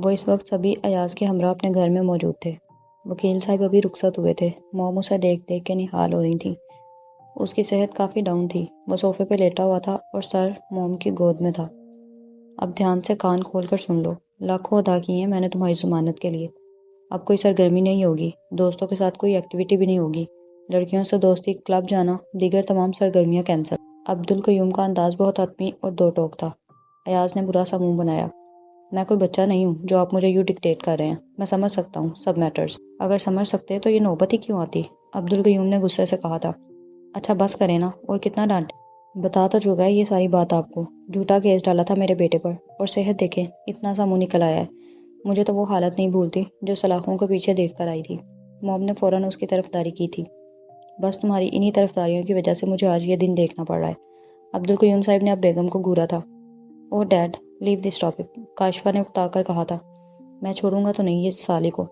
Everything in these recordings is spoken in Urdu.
وہ اس وقت سبھی ایاز کے ہمراہ اپنے گھر میں موجود تھے۔ وکیل صاحب ابھی رخصت ہوئے تھے۔ موم اسے دیکھ دیکھ کے نہال ہو رہی تھیں۔ اس کی صحت کافی ڈاؤن تھی۔ وہ صوفے پہ لیٹا ہوا تھا اور سر موم کی گود میں تھا۔ اب دھیان سے کان کھول کر سن لو۔ لاکھوں ادا کی ہیں میں نے تمہاری ضمانت کے لیے۔ اب کوئی سرگرمی نہیں ہوگی، دوستوں کے ساتھ کوئی ایکٹیویٹی بھی نہیں ہوگی، لڑکیوں سے دوستی، کلب جانا، دیگر تمام سرگرمیاں کینسل۔ عبدالقیوم کا انداز بہت حتمی اور دو ٹوک تھا۔ ایاز نے برا سا منہ بنایا۔ میں کوئی بچہ نہیں ہوں جو آپ مجھے یوں ڈکٹیٹ کر رہے ہیں۔ میں سمجھ سکتا ہوں سب میٹرز۔ اگر سمجھ سکتے تو یہ نوبت ہی کیوں آتی؟ عبدالقیوم نے غصے سے کہا تھا۔ اچھا بس کریں نا، اور کتنا ڈانٹیں؟ بتا تو چکا ہے یہ ساری بات آپ کو۔ جھوٹا کیس ڈالا تھا میرے بیٹے پر، اور صحت دیکھیں اتنا سا منہ نکل آیا ہے۔ مجھے تو وہ حالت نہیں بھولتی جو سلاخوں کے پیچھے دیکھ کر آئی تھی۔ موم نے فوراً اس کی طرفداری کی تھی۔ بس تمہاری انہی طرفداریوں کی وجہ سے مجھے آج یہ دن دیکھنا پڑ رہا ہے۔ عبدالقیوم صاحب نے اب بیگم کو گھورا تھا۔ Oh dad, leave this topic, Kashifa نے اکتا کر کہا تھا۔ میں چھوڑوں گا تو نہیں اس سالی کو،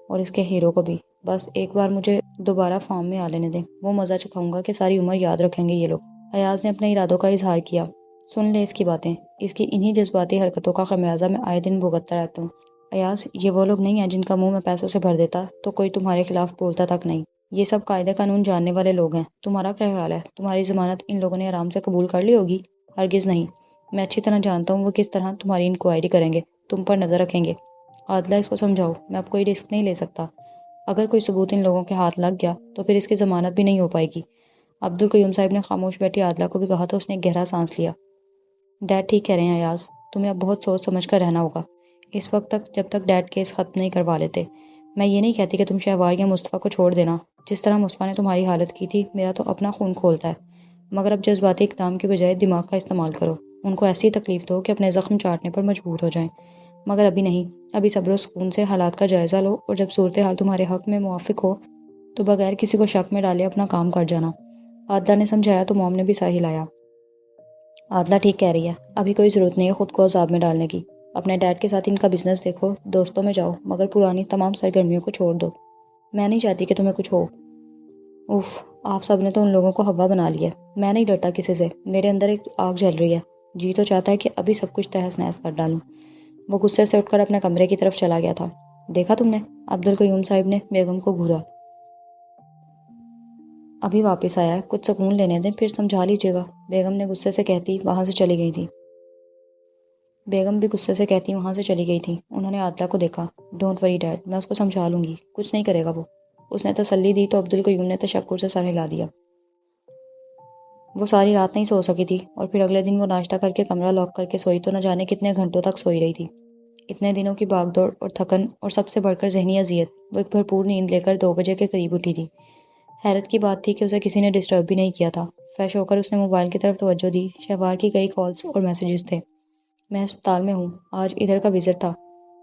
اور اس کے ہیرو کو بھی۔ بس ایک بار مجھے دوبارہ فارم میں آ لینے دیں، وہ مزہ چکھاؤں گا کہ ساری عمر یاد رکھیں گے یہ لوگ۔ ایاز نے اپنے ارادوں کا اظہار کیا۔ سن لے اس کی باتیں، اس کی انہی جذباتی حرکتوں کا خمیازہ میں آئے دن بھگتتا رہتا ہوں۔ ایاز، یہ وہ لوگ نہیں ہیں جن کا منہ میں پیسوں سے بھر دیتا تو کوئی تمہارے خلاف بولتا تک نہیں۔ یہ سب قاعدے قانون جاننے والے لوگ ہیں۔ تمہارا کیا خیال ہے، تمہاری ضمانت ان لوگوں نے آرام سے قبول کر لی ہوگی؟ ہرگز نہیں۔ میں اچھی طرح جانتا ہوں وہ کس طرح تمہاری انکوائری کریں گے، تم پر نظر رکھیں گے۔ عادلہ، اس کو سمجھاؤ، میں اب کوئی رسک نہیں لے سکتا۔ اگر کوئی ثبوت ان لوگوں کے ہاتھ لگ گیا تو پھر اس کی ضمانت بھی نہیں ہو پائے گی۔ عبدالقیوم صاحب نے خاموش بیٹھی عادلہ کو بھی کہا تو اس نے گہرا سانس لیا۔ ڈیڈ ٹھیک کہہ رہے ہیں ایاز، تمہیں اب بہت سوچ سمجھ کر رہنا ہوگا، اس وقت تک جب تک ڈیڈ کیس ختم نہیں کروا لیتے۔ میں یہ نہیں کہتی کہ تم شہوار یا مصطفیٰ کو چھوڑ دینا۔ جس طرح مصطفیٰ نے تمہاری حالت کی تھی میرا تو اپنا خون کھولتا ہے، مگر اب جذباتی اقدام کے بجائے دماغ کا استعمال کرو۔ ان کو ایسی تکلیف دو کہ اپنے زخم چاٹنے پر مجبور ہو جائیں، مگر ابھی نہیں۔ ابھی صبر و سکون سے حالات کا جائزہ لو، اور جب صورتحال تمہارے حق میں موافق ہو تو بغیر کسی کو شک میں ڈالے اپنا کام کر جانا۔ عادلہ نے سمجھایا تو موم نے بھی سا ہلایا۔ عادلہ ٹھیک کہہ رہی ہے، ابھی کوئی ضرورت نہیں ہے خود کو عذاب میں ڈالنے کی۔ اپنے ڈیڈ کے ساتھ ان کا بزنس دیکھو، دوستوں میں جاؤ، مگر پرانی تمام سرگرمیوں کو چھوڑ دو۔ میں نہیں چاہتی کہ تمہیں کچھ ہو۔ اوف، آپ سب نے تو ان لوگوں کو ہوا بنا لیا ہے۔ میں نہیں ڈرتا کسی سے، میرے اندر ایک آگ جل رہی ہے، جی تو چاہتا ہے کہ ابھی سب کچھ تہس نہس کر ڈالوں۔ وہ غصے سے اٹھ کر اپنے کمرے کی طرف چلا گیا تھا۔ دیکھا تم نے؟ عبدالقیوم صاحب نے بیگم کو گھورا۔ ابھی واپس آیا ہے، کچھ سکون لینے دیں، پھر سمجھا لیجیے گا، بیگم نے غصے سے کہتی وہاں سے چلی گئی تھی۔ بیگم بھی غصے سے کہتی وہاں سے چلی گئی تھی۔ انہوں نے عادلہ کو دیکھا۔ ڈونٹ وری ڈیڈ، میں اس کو سمجھا لوں گی، کچھ نہیں کرے گا وہ۔ اس نے تسلی دی تو عبدالقیوم نے تشکر سے سر ہلا دیا۔ وہ ساری رات نہیں سو سکی تھی، اور پھر اگلے دن وہ ناشتہ کر کے کمرہ لاک کر کے سوئی تو نہ جانے کتنے گھنٹوں تک سوئی رہی تھی۔ اتنے دنوں کی بھاگ دوڑ اور تھکن، اور سب سے بڑھ کر ذہنی اذیت، وہ ایک بھرپور نیند لے کر 2 بجے کے قریب اٹھی تھی۔ حیرت کی بات تھی کہ اسے کسی نے ڈسٹرب بھی نہیں کیا تھا۔ فریش ہو کر اس نے موبائل کی طرف توجہ دی۔ شہوار کی کئی کالز اور میسیجز تھے۔ میں ہسپتال میں ہوں، آج ادھر کا وزٹ تھا،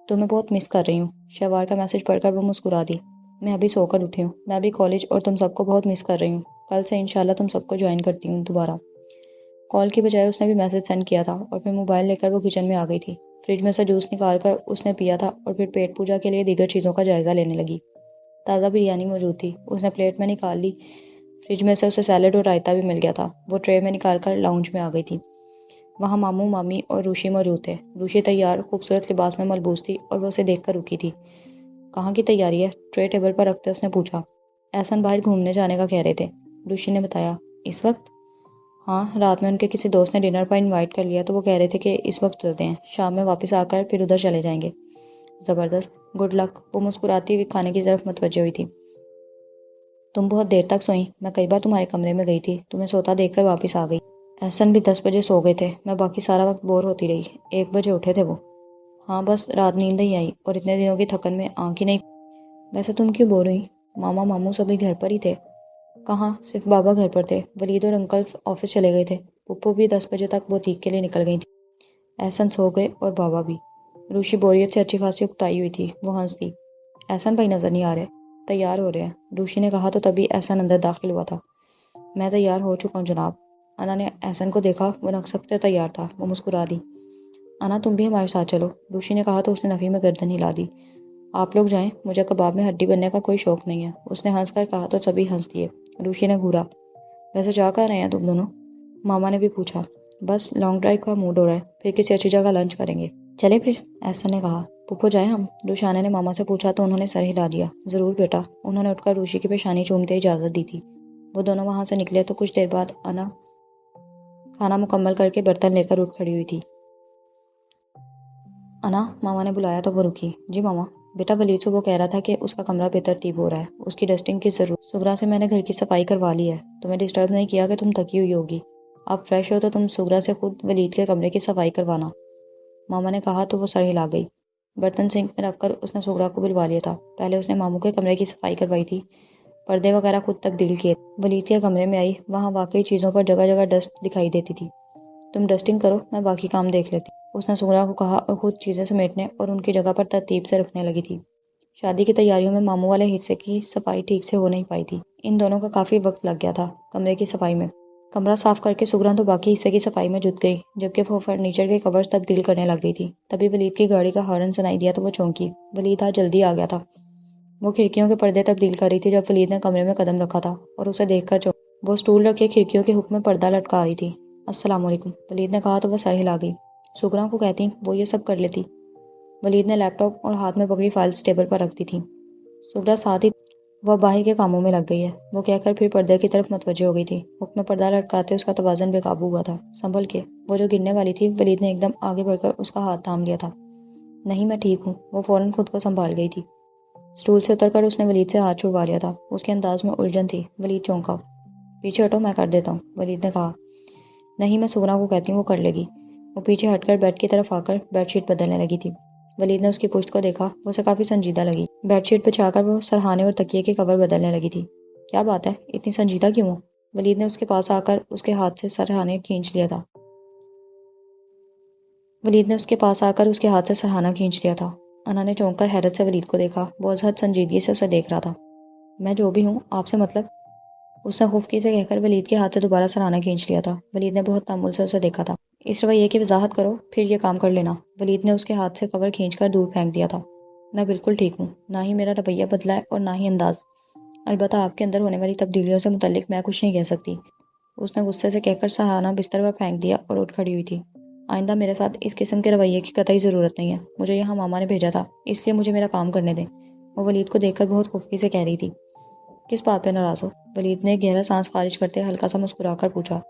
تو میں بہت مس کر رہی ہوں۔ شہوار کا میسیج پڑھ کر وہ مسکرا دی۔ میں ابھی سو کر اٹھی ہوں، میں بھی کالج اور تم سب کو بہت مس کر رہی ہوں۔ کل سے انشاءاللہ تم سب کو جوائن کرتی ہوں دوبارہ۔ کال کی بجائے اس نے بھی میسیج سینڈ کیا تھا، اور پھر موبائل لے کر وہ کچن میں آ گئی تھی۔ فریج میں سے جوس نکال کر اس نے پیا تھا، اور پھر پیٹ پوجا کے لیے دیگر چیزوں کا جائزہ لینے لگی۔ تازہ بریانی موجود تھی، اس نے پلیٹ میں نکال لی۔ فریج میں سے اسے سیلڈ اور رائتا بھی مل گیا تھا۔ وہ ٹرے میں نکال کر لاؤنج میں آ گئی تھی۔ وہاں ماموں، مامی اور روشی موجود تھے۔ روشی تیار خوبصورت لباس میں ملبوس تھی اور وہ اسے دیکھ کر رکی تھی۔ کہاں کی تیاری ہے؟ ٹرے ٹیبل پر رکھتے اس نے پوچھا۔ احسن باہر گھومنے جانے کا کہہ رہے تھے، روشی نے بتایا۔ اس وقت؟ ہاں، رات میں ان کے کسی دوست نے ڈنر پر انوائٹ کر لیا تو وہ کہہ رہے تھے کہ اس وقت چلتے ہیں، شام میں واپس آ کر پھر ادھر چلے جائیں گے۔ زبردست، گڈ لک۔ وہ مسکراتی ہوئی کھانے کی طرف متوجہ ہوئی تھی۔ تم بہت دیر تک سوئیں، میں کئی بار تمہارے کمرے میں گئی تھی، تمہیں سوتا دیکھ کر واپس آ گئی۔ احسن بھی 10 بجے سو گئے تھے، میں باقی سارا وقت بور ہوتی رہی، 1 بجے اٹھے تھے وہ۔ ہاں بس رات نیند نہیں آئی، اور اتنے دنوں کی تھکن میں آنکھ ہی نہیں۔ ویسے تم کیوں بور ہوئی؟ ماما ماموں سبھی گھر پر ہی تھے۔ کہاں، صرف بابا گھر پر تھے، ولید اور انکل آفس چلے گئے تھے، پپو بھی 10 بجے تک بوتیک کے لیے نکل گئی تھی۔ احسن سو گئے اور بابا بھی۔ روشی بوریت سے اچھی خاصی اکتائی ہوئی تھی، وہ ہنس دی۔ احسن بھائی نظر نہیں آ رہے؟ تیار ہو رہے ہیں، روشی نے کہا تو تبھی احسن اندر داخل ہوا تھا۔ میں تیار ہو چکا ہوں جناب۔ انا نے احسن کو دیکھا، وہ نقصد سے تیار تھا، وہ مسکرا دی۔ انا تم بھی ہمارے ساتھ چلو، روشی نے کہا تو اس نے نفی میں گردن ہلا دی۔ آپ لوگ جائیں، مجھے کباب میں ہڈی بننے کا کوئی شوق نہیں ہے، اس نے ہنس کر کہا تو سبھی ہنس دیے۔ روشی نے گھورا۔ ویسے جا کر رہے ہیں تم دونوں؟ ماما نے بھی پوچھا۔ بس لانگ ڈرائیو کا موڈ ہو رہا ہے، پھر کسی اچھی جگہ لنچ کریں گے۔ چلے پھر، احسن نے کہا۔ پھپھو جائیں ہم؟ روشانہ نے ماما سے پوچھا تو انہوں نے سر ہلا دیا۔ ضرور بیٹا، انہوں نے اٹھ کر روشی کی پیشانی چومتے اجازت دی تھی۔ وہ دونوں وہاں سے نکلے تو کچھ دیر بعد انا کھانا مکمل کر کے برتن لے کر اٹھ کھڑی ہوئی تھی۔ انا، ماما نے بلایا تو وہ رکی۔ جی ماما۔ بیٹا، ولید سے وہ کہہ رہا تھا کہ اس کا کمرہ بے ترتیب ہو رہا ہے، اس کی ڈسٹنگ کی ضرورت۔ سغرا سے میں نے گھر کی صفائی کروا لی ہے، تمہیں ڈسٹرب نہیں کیا کہ تم تھکی ہوئی ہوگی؟ آپ فریش ہو تو تم سغرا سے خود ولید کے کمرے کی صفائی کروانا، ماما نے کہا تو وہ سر ہلا گئی۔ برتن سنک میں رکھ کر اس نے سغرا کو بلوا لیا تھا۔ پہلے اس نے ماموں کے کمرے کی صفائی کروائی تھی، پردے وغیرہ خود تبدیل کیے۔ ولید کے کمرے میں آئی، وہاں واقعی چیزوں پر جگہ جگہ ڈسٹ دکھائی دیتی تھی۔ تم ڈسٹنگ کرو، میں باقی کام دیکھ لیتی، اس نے سغرا کو کہا اور خود چیزیں سمیٹنے اور ان کی جگہ پر ترتیب سے رکھنے لگی تھی۔ شادی کی تیاریوں میں ماموں والے حصے کی صفائی ٹھیک سے ہو نہیں پائی تھی۔ ان دونوں کا کافی وقت لگ گیا تھا کمرے کی صفائی میں۔ کمرہ صاف کر کے سغرا تو باقی حصے کی صفائی میں جت گئی، جبکہ وہ فرنیچر کے کورز تبدیل کرنے لگ گئی تھی۔ تبھی ولید کی گاڑی کا ہارن سنائی دیا تو وہ چونکی۔ ولید آج جلدی آ گیا تھا۔ وہ کھڑکیوں کے پردے تبدیل کر رہی تھی جب ولید نے کمرے میں قدم رکھا تھا اور اسے دیکھ کر چونکی۔ وہ سٹول رکھ کے کھڑکیوں کے حک میں پردہ لٹکا رہی تھی۔ السلام علیکم، ولید نے کہا تو وہ سر ہلا گئی۔ سغرا کو کہتی وہ یہ سب کر لیتی۔ ولید نے لیپ ٹاپ اور ہاتھ میں پکڑی فائلز ٹیبل پر رکھ دی تھی۔ سغرا ساتھ ہی وہ باہر کے کاموں میں لگ گئی ہے، وہ کہہ کر پھر پردے کی طرف متوجہ ہو گئی تھی۔ حک میں پردہ لٹکاتے اس کا توازن بے قابو ہوا تھا۔ سنبھل کے، وہ جو گرنے والی تھی۔ ولید نے ایک دم آگے بڑھ کر اس کا ہاتھ تھام لیا تھا۔ نہیں، میں ٹھیک ہوں۔ وہ فوراً خود کو سنبھال گئی تھی۔ سٹول سے اتر کر اس نے ولید سے ہاتھ چھڑوا لیا تھا۔ اس کے انداز میں الجھن تھی۔ ولید چونکا۔ پیچھے ہٹو، میں کر دیتا ہوں، ولید نے کہا۔ نہیں، میں سغرا کو کہتی ہوں، وہ کر لے گی۔ وہ پیچھے ہٹ کر بیڈ کی طرف آ کر بیڈ شیٹ بدلنے لگی تھی۔ ولید نے اس کی پشت کو دیکھا، وہ اسے کافی سنجیدہ لگی۔ بیڈ شیٹ بچھا کر وہ سرہانے اور تکیے کے کور بدلنے لگی تھی۔ کیا بات ہے، اتنی سنجیدہ کیوں ہو؟ ولید نے اس کے پاس آ کر اس کے ہاتھ سے سرہانے کھینچ لیا تھا۔ انا نے چونک کر حیرت سے ولید کو دیکھا۔ وہ از حد سنجیدگی سے اسے دیکھ رہا تھا۔ میں جو بھی ہوں، آپ سے مطلب؟ اس نے خفکی سے کہہ کر ولید کے ہاتھ سے دوبارہ سرہانا کھینچ لیا تھا۔ ولید نے بہت تأمل سے اسے دیکھا تھا۔ اس رویے کی وضاحت کرو، پھر یہ کام کر لینا۔ ولید نے اس کے ہاتھ سے کور کھینچ کر دور پھینک دیا تھا۔ میں بالکل ٹھیک ہوں، نہ ہی میرا رویہ بدلا ہے اور نہ ہی انداز۔ البتہ آپ کے اندر ہونے والی تبدیلیوں سے متعلق میں کچھ نہیں کہہ سکتی، اس نے غصے سے کہہ کر سرہانا بستر پر پھینک دیا اور اٹھ کھڑی ہوئی تھی۔ آئندہ میرے ساتھ اس قسم کے رویے کی قطعی ضرورت نہیں ہے، مجھے یہاں ماما نے بھیجا تھا، اس لیے مجھے میرا کام کرنے دیں۔ وہ ولید کو دیکھ کر بہت خفگی سے کہہ رہی تھی۔ کس بات پہ ناراض ہو؟ ولید نے گہرا سانس خارج کرتے ہلکا سا مسکرا کر پوچھا۔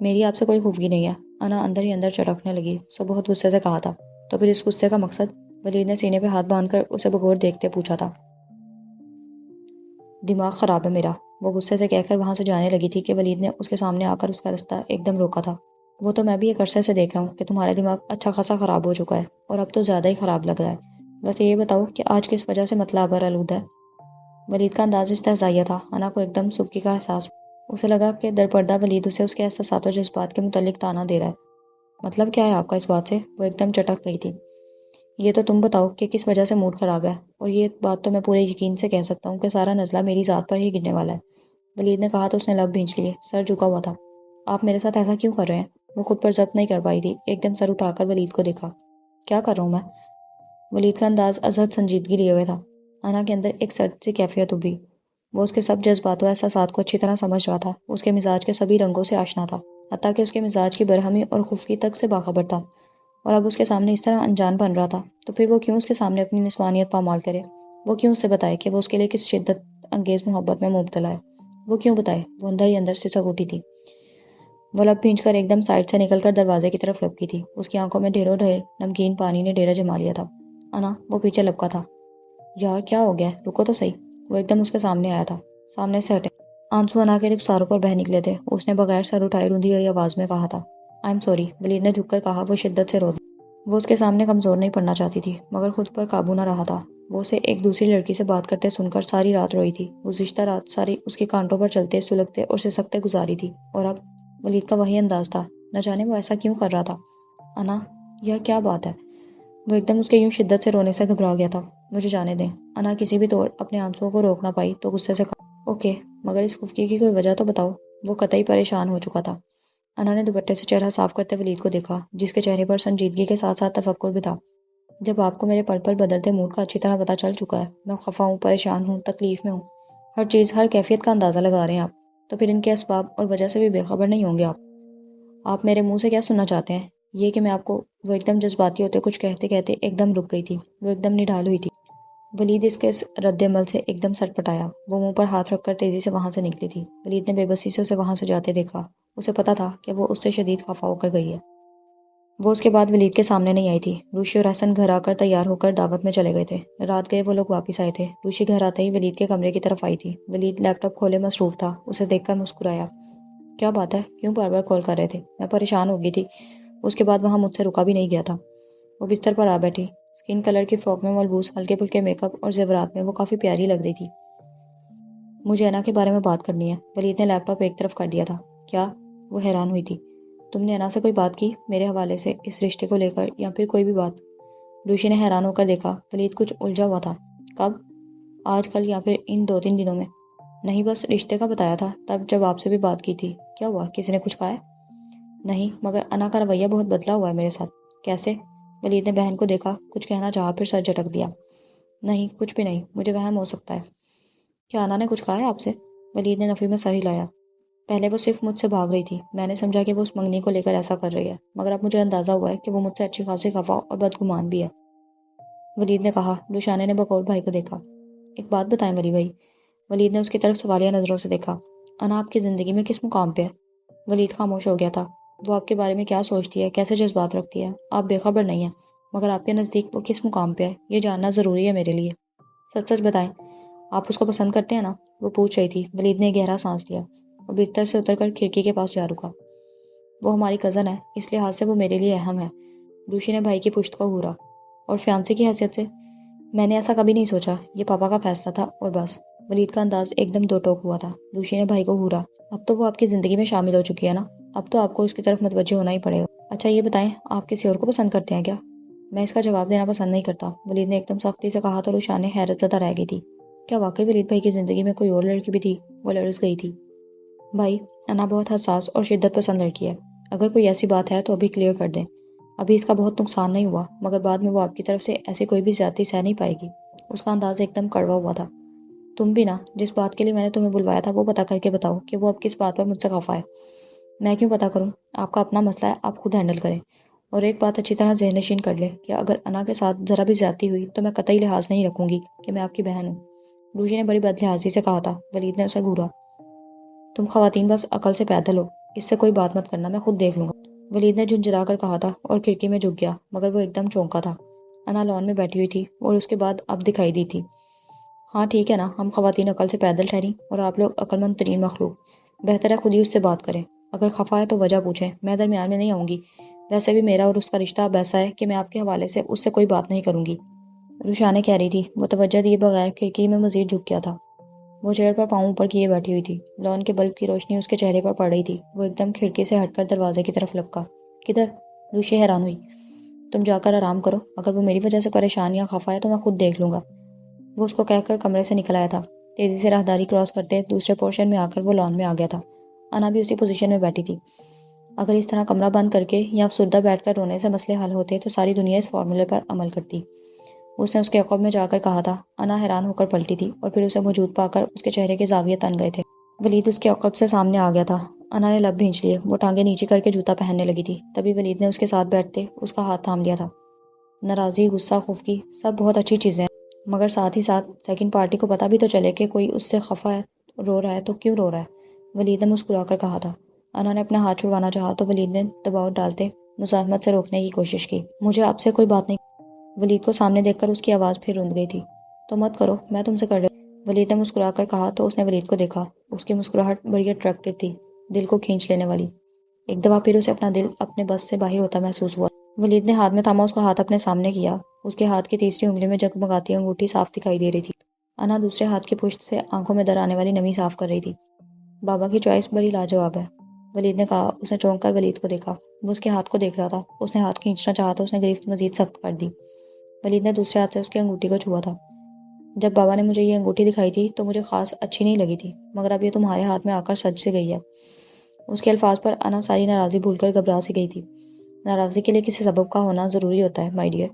میری آپ سے کوئی خفگی نہیں ہے، انا اندر ہی اندر چٹکنے لگی۔ سو بہت غصے سے کہا تھا۔ تو پھر اس غصے کا مقصد؟ ولید نے سینے پہ ہاتھ باندھ کر اسے بغور دیکھتے پوچھا تھا۔ دماغ خراب ہے میرا، وہ غصے سے کہہ کر وہاں سے جانے لگی تھی کہ ولید نے اس کے سامنے آ کر اس کا رستہ ایک دم روکا تھا۔ وہ تو میں بھی ایک عرصے سے دیکھ رہا ہوں کہ تمہارا دماغ اچھا خاصا خراب ہو چکا ہے، اور اب تو زیادہ ہی خراب لگ رہا ہے۔ ویسے یہ بتاؤ کہ آج کس وجہ سے مطلب آلود ہے؟ ولید کا انداز استہزائیہ تھا۔ انا کو ایک دم سبکی کا احساس ہوا۔ اسے لگا کہ در پردہ ولید اسے اس کے احساسات و جذبات کے متعلق طعنہ دے رہا ہے۔ مطلب کیا ہے آپ کا اس بات سے؟ وہ ایک دم چٹک گئی تھی۔ یہ تو تم بتاؤ کہ کس وجہ سے موڈ خراب ہے، اور یہ بات تو میں پورے یقین سے کہہ سکتا ہوں کہ سارا نزلہ میری ذات پر ہی گرنے والا ہے، ولید نے کہا تو اس نے لب بھینچ لیے، سر جھکا ہوا تھا۔ آپ میرے ساتھ ایسا کیوں کر رہے ہیں؟ وہ خود پر ضبط نہیں کر پائی تھی، ایک دم سر اٹھا کر ولید کو دیکھا۔ کیا کر رہا ہوں میں؟ ولید کا انداز ازحد سنجیدگی لیے ہوئے تھا۔ انا کے اندر ایک سرد سی کیفیت ابھری۔ وہ اس کے سب جذبات و احساسات کو اچھی طرح سمجھ رہا تھا، اس کے مزاج کے سبھی رنگوں سے آشنا تھا، حتیٰ کہ اس کے مزاج کی برہمی اور خفگی تک سے باخبر تھا، اور اب اس کے سامنے اس طرح انجان بن رہا تھا تو پھر وہ کیوں اس کے سامنے اپنی نسوانیت پامال کرے؟ وہ کیوں اسے بتائے کہ وہ اس کے لیے کس شدت انگیز محبت میں مبتلا ہے؟ وہ کیوں بتائے؟ وہ اندر ہی اندر سسک اٹھی تھی۔ وہ لب بھینچ کر ایک دم سائڈ سے نکل کر دروازے کی طرف لپکی تھی۔ اس کی آنکھوں میں ڈھیروں ڈھیر نمکین پانی نے ڈیرا جما لیا تھا۔ انا، وہ پیچھے لپکا تھا۔ یار کیا ہو گیا ہے؟ رکو تو صحیح۔ وہ ایک دم اس کے سامنے آیا تھا۔ سامنے سے ہٹے۔ آنسو انا کے رخساروں پر بہہ نکلے تھے۔ اس نے بغیر سر اٹھائے روندھی ہوئی آواز میں کہا تھا، آئی ایم سوری۔ ولید نے جھک کر کہا۔ وہ شدت سے رو دی۔ وہ اس کے سامنے کمزور نہیں پڑنا چاہتی تھی، مگر خود پر قابو نہ رہا تھا۔ وہ اسے ایک دوسری لڑکی سے بات کرتے سن کر ساری رات روئی تھی۔ گزشتہ رات ساری اس کے کانٹوں پر چلتے، سلگتے اور سسکتے گزاری تھی، اور اب ولید کا وہی انداز تھا۔ نہ جانے وہ ایسا کیوں کر رہا تھا۔ انا، یار کیا بات ہے؟ وہ ایک دم اس کے یوں شدت سے رونے سے گھبرا گیا تھا۔ مجھے جانے دیں۔ انا کسی بھی طور اپنے آنسوؤں کو روک نہ پائی تو غصے سے کہا، اوکے، مگر اس خفگی کی کوئی وجہ تو بتاؤ۔ وہ قطعی پریشان ہو چکا تھا۔ انا نے دوپٹے سے چہرہ صاف کرتے ولید کو دیکھا، جس کے چہرے پر سنجیدگی کے ساتھ ساتھ تفکر بھی تھا۔ جب آپ کو میرے پل پل بدلتے موڈ کا اچھی طرح پتہ چل چکا ہے، میں خفا ہوں، پریشان ہوں، تکلیف میں ہوں، ہر چیز، ہر کیفیت کا اندازہ لگا رہے ہیں آپ، تو پھر ان کے اسباب اور وجہ سے بھی بے خبر نہیں ہوں گے آپ؟ آپ میرے منہ سے کیا سننا چاہتے ہیں؟ یہ کہ میں آپ کو وہ ایک دم جذباتی ہوتے کچھ کہتے کہتے ایک دم رک گئی تھی، وہ ایک دم نڈال ہوئی تھی۔ ولید اس کے اس رد عمل سے ایک دم سر پٹایا، وہ منہ پر ہاتھ رکھ کر تیزی سے وہاں سے نکلی تھی۔ ولید نے بے بسی سے اسے وہاں سے جاتے دیکھا، اسے پتا تھا کہ وہ اس سے شدید خفا ہو کر گئی ہے۔ وہ اس کے بعد ولید کے سامنے نہیں آئی تھی۔ روشی اور احسن گھر آ کر تیار ہو کر دعوت میں چلے گئے تھے۔ رات گئے وہ لوگ واپس آئے تھے۔ روشی گھر آتے ہی ولید کے کمرے کی طرف آئی تھی۔ ولید لیپ ٹاپ کھولے مصروف تھا، اسے دیکھ کر مسکرایا۔ کیا بات ہے، کیوں بار بار کال کر رہے تھے؟ میں پریشان ہو گئی تھی، اس کے بعد وہاں مجھ سے رکا بھی نہیں گیا تھا۔ وہ بستر پر آ بیٹھی، اسکن کلر کی فراک میں ملبوس ہلکے پھلکے میک اپ اور زیورات میں وہ کافی پیاری لگ رہی تھی۔ مجھے انا کے بارے میں بات کرنی ہے۔ ولید نے لیپ ٹاپ ایک طرف کر دیا تھا۔ کیا؟ وہ حیران ہوئی تھی۔ تم نے انا سے کوئی بات کی میرے حوالے سے، اس رشتے کو لے کر یا پھر کوئی بھی بات؟ روشی نے حیران ہو کر دیکھا۔ ولید کچھ الجھا ہوا تھا۔ کب؟ آج کل یا پھر ان 2-3 دنوں میں؟ نہیں، بس رشتے کا بتایا تھا تب جب آپ سے بھی بات کی تھی۔ کیا ہوا، کسی نے کچھ کہا ہے؟ نہیں، مگر انا کا رویہ بہت بدلا ہوا ہے میرے ساتھ۔ کیسے؟ ولید نے بہن کو دیکھا، کچھ کہنا چاہا پھر سر جھٹک دیا۔ نہیں، کچھ بھی نہیں، مجھے وہم ہو سکتا ہے۔ کیا انا نے کچھ کہا ہے آپ سے؟ ولید نے نفی میں سر ہلایا۔ پہلے وہ صرف مجھ سے بھاگ رہی تھی، میں نے سمجھا کہ وہ اس منگنی کو لے کر ایسا کر رہی ہے، مگر اب مجھے اندازہ ہوا ہے کہ وہ مجھ سے اچھی خاصی خفا اور بدگمان بھی ہے، ولید نے کہا۔ روشانے نے بقول بھائی کو دیکھا۔ ایک بات بتائیں ولی بھائی۔ ولید نے اس کی طرف سوالیہ نظروں سے دیکھا۔ انا آپ کی زندگی میں کس مقام پہ ہے؟ ولید خاموش ہو گیا تھا۔ وہ آپ کے بارے میں کیا سوچتی ہے، کیسے جذبات رکھتی ہے، آپ بے خبر نہیں ہیں، مگر آپ کے نزدیک وہ کس مقام پہ ہے، یہ جاننا ضروری ہے میرے لیے۔ سچ سچ بتائیں، آپ اس کو پسند کرتے ہیں نا؟ وہ پوچھ رہی تھی۔ ولید نے گہرا سانس لیا اور بستر سے اتر کر کھڑکی کے پاس جا رکا۔ وہ ہماری کزن ہے، اس لحاظ سے وہ میرے لیے اہم ہے۔ روشی نے بھائی کی پشت کو گھورا۔ اور فیانسی کی حیثیت سے؟ میں نے ایسا کبھی نہیں سوچا، یہ پاپا کا فیصلہ تھا اور بس۔ ولید کا انداز ایک دم دو ٹوک ہوا تھا۔ روشی نے بھائی کو گھورا۔ اب تو وہ آپ کی زندگی میں شامل ہو چکی ہے نا، اب تو آپ کو اس کی طرف متوجہ ہونا ہی پڑے گا۔ اچھا یہ بتائیں، آپ کسی اور کو پسند کرتے ہیں کیا؟ میں اس کا جواب دینا پسند نہیں کرتا، ولید نے ایک دم سختی سے کہا تو روشان حیرت زدہ رہ گئی تھی۔ کیا واقعی ولید بھائی کی زندگی میں کوئی اور لڑکی بھی تھی؟ وہ لرز گئی تھی۔ بھائی، انا بہت حساس اور شدت پسند لڑکی ہے، اگر کوئی ایسی بات ہے تو ابھی کلیئر کر دیں۔ ابھی اس کا بہت نقصان نہیں ہوا، مگر بعد میں وہ آپ کی طرف سے ایسی کوئی بھی زیادتی سہ نہیں پائے گی۔ اس کا انداز ایک دم کڑوا ہوا تھا۔ تم بھی نا، جس بات کے لیے میں نے تمہیں بلوایا تھا وہ پتہ کر کے بتاؤ کہ وہ اب کس بات پر مجھ سے خفا ہے۔ میں کیوں پتہ کروں؟ آپ کا اپنا مسئلہ ہے، آپ خود ہینڈل کریں۔ اور ایک بات اچھی طرح ذہن نشین کر لے کہ اگر انا کے ساتھ ذرا بھی زیادتی ہوئی تو میں قطعی لحاظ نہیں رکھوں گی کہ میں آپ کی بہن ہوں۔ روشی نے بڑی بد لحاظی سے کہا تھا۔ ولید نے اسے گھورا۔ تم خواتین بس عقل سے پیدل ہو، اس سے کوئی بات مت کرنا، میں خود دیکھ لوں گا، ولید نے جھنجھلا کر کہا تھا اور کھڑکی میں جھک گیا، مگر وہ ایک دم چونکا تھا۔ انا لان میں بیٹھی ہوئی تھی اور اس کے بعد اب دکھائی دی تھی۔ ہاں ٹھیک ہے نا، ہم خواتین عقل سے پیدل ٹھہری اور آپ لوگ عقل مند ترین مخلوق۔ بہتر ہے خود ہی اس سے بات کریں، اگر خفا ہے تو وجہ پوچھیں، میں درمیان میں نہیں آؤں گی۔ ویسے بھی میرا اور اس کا رشتہ اب ایسا ہے کہ میں آپ کے حوالے سے اس سے کوئی بات نہیں کروں گی، روشانے کہہ رہی تھی۔ وہ توجہ دیے بغیر کھڑکی میں مزید جھک گیا تھا۔ وہ چیئر پر پاؤں اوپر کیے بیٹھی ہوئی تھی، لان کے بلب کی روشنی اس کے چہرے پر پڑ رہی تھی۔ وہ ایک دم کھڑکی سے ہٹ کر دروازے کی طرف لپکا۔ کدھر؟ روشی حیران ہوئی۔ تم جا کر آرام کرو، اگر وہ میری وجہ سے پریشان یا خفا ہے تو میں خود دیکھ لوں گا، وہ اس کو کہہ کر کمرے سے نکل آیا تھا۔ تیزی سے راہداری کراس کرتے دوسرے پورشن میں آ کر وہ لان میں آ گیا تھا۔ انا بھی اسی پوزیشن میں بیٹھی تھی۔ اگر اس طرح کمرہ بند کر کے یا افسردہ بیٹھ کر رونے سے مسئلے حل ہوتے تو ساری دنیا اس فارمولے پر عمل کرتی، اس نے اس کے عقب میں جا کر کہا تھا۔ انا حیران ہو کر پلٹی تھی اور پھر اسے موجود پا کر اس کے چہرے کے زاویے تن گئے تھے۔ ولید اس کے عقب سے سامنے آ گیا تھا۔ انا نے لب بھینچ لیے، وہ ٹانگیں نیچے کر کے جوتا پہننے لگی تھی، تبھی ولید نے اس کے ساتھ بیٹھتے اس کا ہاتھ تھام لیا تھا۔ ناراضی، غصہ، خفگی، سب بہت اچھی چیزیں ہیں، مگر ساتھ ہی ساتھ سیکنڈ پارٹی کو پتہ بھی تو چلے کہ کوئی اس سے خفا ہے، رو رہا ہے تو کیوں رو رہا ہے، ولید نے مسکرا کر کہا تھا۔ انا نے اپنا ہاتھ چھڑوانا چاہا تو ولید نے دباؤ ڈالتے مزاحمت سے روکنے کی کوشش کی۔ مجھے آپ سے کوئی بات نہیں۔ ولید کو سامنے دیکھ کر اس کی آواز پھر رند گئی تھی۔ تو مت کرو، میں تم سے کر رہی ہوں، ولید نے مسکرا کر کہا تو اس نے ولید کو دیکھا۔ اس کی مسکراہٹ بڑی اٹریکٹیو تھی، دل کو کھینچ لینے والی۔ ایک دفعہ پھر اسے اپنا دل اپنے بس سے باہر ہوتا محسوس ہوا۔ ولید نے ہاتھ میں تھاما اس کا ہاتھ اپنے سامنے کیا۔ اس کے ہاتھ کی تیسری انگلی میں جگمگاتی انگوٹھی صاف دکھائی دے رہی تھی۔ انا دوسرے ہاتھ کی پشت سے آنکھوں میں در آنے والی نمی صاف کر رہی تھی۔ بابا کی چوائس بڑی لاجواب ہے، ولید نے کہا۔ اس نے چونک کر ولید کو دیکھا، وہ اس کے ہاتھ کو دیکھ رہا تھا۔ اس نے ہاتھ کھینچنا چاہا تو اس نے گرفت مزید سخت کر دی۔ ولید نے دوسرے ہاتھ سے اس کی انگوٹھی کو چھوا تھا۔ جب بابا نے مجھے یہ انگوٹھی دکھائی تھی تو مجھے خاص اچھی نہیں لگی تھی، مگر اب یہ تمہارے ہاتھ میں آ کر سج سے گئی ہے۔ اس کے الفاظ پر انا ساری ناراضی بھول کر گھبرا سی گئی تھی۔ ناراضی کے لیے کسی سبب کا ہونا ضروری ہوتا ہے مائی ڈیئر،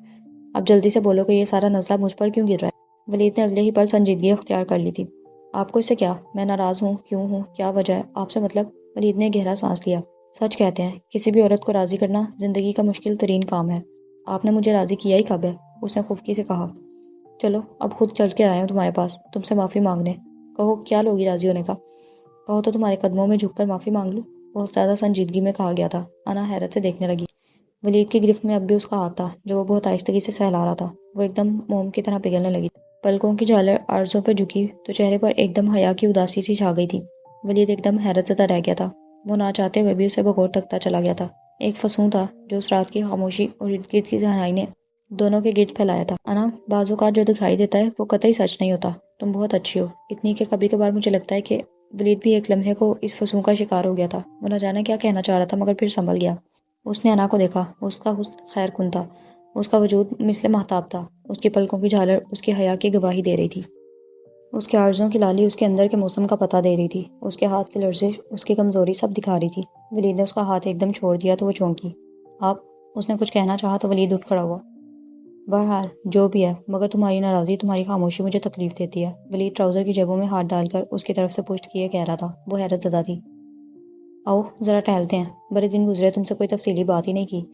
اب جلدی سے بولو کہ یہ سارا نزلہ مجھ پر کیوں گر رہا ہے۔ ولید نے اگلے ہی پل سنجیدگی اختیار کر لی تھی۔ آپ کو اس سے کیا؟ میں ناراض ہوں، کیوں ہوں، کیا وجہ ہے، آپ سے مطلب؟ ولید نے گہرا سانس لیا۔ سچ کہتے ہیں کسی بھی عورت کو راضی کرنا زندگی کا مشکل ترین کام ہے۔ آپ نے مجھے راضی کیا ہی کب ہے؟ اس نے خفگی سے کہا۔ چلو اب خود چل کے آیا ہوں تمہارے پاس تم سے معافی مانگنے۔ کہو کیا لوگی راضی ہونے کا؟ کہو تو تمہارے قدموں میں جھک کر معافی مانگ لوں۔ بہت زیادہ سنجیدگی میں کہا گیا تھا۔ انا حیرت سے دیکھنے لگی۔ ولید کی گرفت میں اب بھی اس کا ہاتھ تھا جو وہ بہت آہستگی سے سہلا رہا تھا۔ وہ ایک دم موم کی طرح پگھلنے لگی۔ پلکوں کی جھالر عارضوں پہ جھکی تو چہرے پر ایک دم حیا کی اداسی سی چھا گئی تھی۔ ولید ایک دم حیرت زدہ رہ گیا تھا۔ وہ نہ چاہتے ہوئے بھی اسے بغور تکتا چلا گیا تھا۔ ایک فسون تھا جو اس رات کی خاموشی اور ارد گرد کی تنہائی نے دونوں کے گرد پھیلایا تھا۔ انا، بعض اوقات جو دکھائی دیتا ہے وہ قطعی سچ نہیں ہوتا۔ تم بہت اچھی ہو، اتنی کہ کبھی کبھار مجھے لگتا ہے کہ ولید بھی ایک لمحے کو اس فسون کا شکار ہو گیا تھا۔ وہ نہ جانے کیا کہنا چاہ رہا تھا مگر پھر سنبھل گیا۔ اس نے انا کو دیکھا۔ اس کا حسن خیر کن تھا۔ اس کا وجود مثل مہتاب تھا۔ اس کی پلکوں کی جھالر اس کی حیا کی گواہی دے رہی تھی۔ اس کے عارضوں کی لالی اس کے اندر کے موسم کا پتہ دے رہی تھی۔ اس کے ہاتھ کی لرزش، اس کی کمزوری سب دکھا رہی تھی۔ ولید نے اس کا ہاتھ ایک دم چھوڑ دیا تو وہ چونکی۔ آپ، اس نے کچھ کہنا چاہا تو ولید اٹھ کھڑا ہوا۔ بہرحال جو بھی ہے، مگر تمہاری ناراضی، تمہاری خاموشی مجھے تکلیف دیتی ہے۔ ولید ٹراؤزر کی جیبوں میں ہاتھ ڈال کر اس کی طرف سے پشت کیے کہہ رہا تھا۔ وہ حیرت زدہ تھی۔ آؤ ذرا ٹہلتے ہیں، بڑے دن گزرے تم سے کوئی تفصیلی بات ہی نہیں کی۔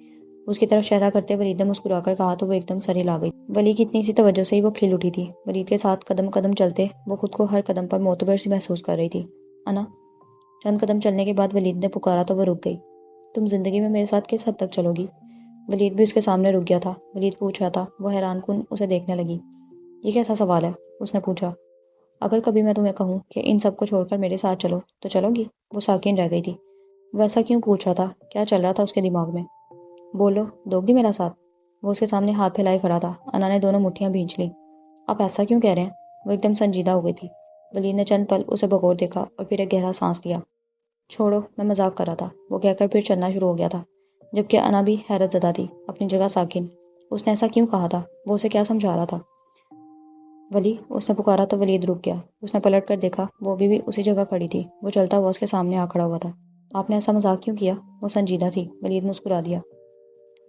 اس کی طرف اشارہ کرتے ولید نے مسکرا کر کہا تو وہ ایک دم سر ہلا گئی۔ ولی کی اتنی سی توجہ سے ہی وہ کھل اٹھی تھی۔ ولید کے ساتھ قدم قدم چلتے وہ خود کو ہر قدم پر معتبر سی محسوس کر رہی تھی۔ انا، چند قدم چلنے کے بعد ولید نے پکارا تو وہ رک گئی۔ تم زندگی میں میرے ساتھ کس حد تک چلو گی؟ ولید بھی اس کے سامنے رک گیا تھا۔ ولید پوچھ رہا تھا۔ وہ حیران کن اسے دیکھنے لگی۔ یہ کیسا سوال ہے؟ اس نے پوچھا۔ اگر کبھی میں تمہیں کہوں کہ ان سب کو چھوڑ کر میرے ساتھ چلو تو چلو گی؟ وہ ساکن رہ گئی تھی۔ وہ ایسا کیوں پوچھ رہا تھا؟ کیا چل رہا تھا اس کے دماغ میں؟ بولو، دو گی میرا ساتھ؟ وہ اس کے سامنے ہاتھ پھیلائے کھڑا تھا۔ انا نے دونوں مٹھیاں بھینچ لیں۔ آپ ایسا کیوں کہہ رہے ہیں؟ وہ ایک دم سنجیدہ ہو گئی تھی۔ ولید نے چند پل اسے بغور دیکھا اور پھر ایک گہرا سانس لیا۔ چھوڑو، میں مذاق کر رہا تھا، وہ کہہ کر پھر چلنا شروع ہو گیا تھا، جبکہ انا بھی حیرت زدہ تھی، اپنی جگہ ساکن۔ اس نے ایسا کیوں کہا تھا؟ وہ اسے کیا سمجھا رہا تھا؟ ولی، اس نے پکارا تو ولید رک گیا۔ اس نے پلٹ کر دیکھا، وہ بھی اسی جگہ کھڑی تھی۔ وہ چلتا ہوا اس کے سامنے آ کھڑا ہوا تھا۔ آپ نے ایسا مذاق کیوں کیا؟ وہ سنجیدہ تھی۔ ولید مسکرا دیا۔